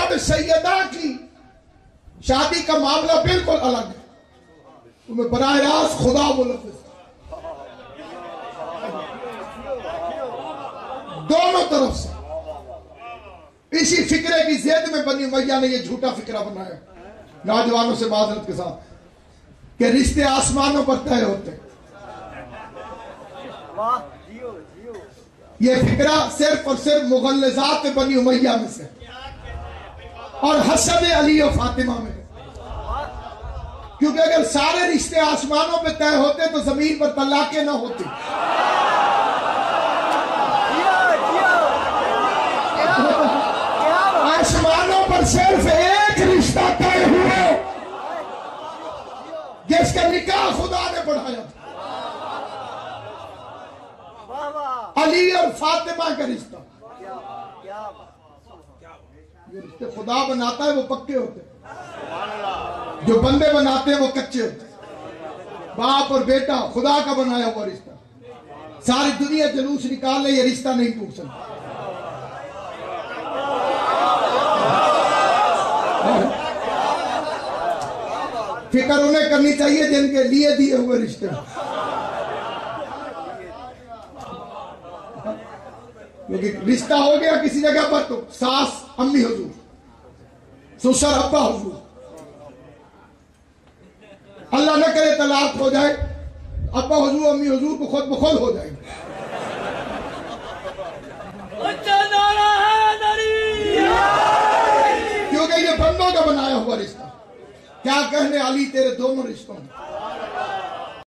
जैनब सैयदा की शादी का मामला बिल्कुल अलग है, तुम्हें बराह रास्त खुदा मुलव्विस दोनों तरफ से। इसी फिक्रे की जेद में बनी उमैया ने यह झूठा फिक्रा बनाया नौजवानों से माजरत के साथ कि रिश्ते आसमानों पर तय होते। यह फिक्रा सिर्फ और सिर्फ मुगल्लज़ात बनी उमैया में से और हसद अली और फातिमा में, क्योंकि अगर सारे रिश्ते आसमानों पे तय होते तो जमीन पर तलाकें ना होती। आसमानों पर सिर्फ एक रिश्ता तय हुआ जिसका निकाह खुदा ने बढ़ाया था, अली और फातिमा का रिश्ता। जो रिश्ते खुदा बनाता है वो पक्के होते हैं, जो बंदे बनाते हैं वो कच्चे होते हैं। बाप और बेटा खुदा का बनाया हुआ रिश्ता, सारी दुनिया जुलूस निकाल ले, ये रिश्ता नहीं टूट सकता। फिक्र उन्हें करनी चाहिए जिनके लिए दिए हुए रिश्ते, क्योंकि रिश्ता हो गया किसी जगह पर तो सास अम्मी हुजूर, ससुर अब्बा हुजूर, अल्लाह न करे तलाक हो जाए, अब्बा हुजूर अम्मी हुजूर को खुद ब खुद हो जाएगी। क्योंकि ये बंदों का बनाया हुआ रिश्ता। क्या कहने अली तेरे दोनों रिश्तों में।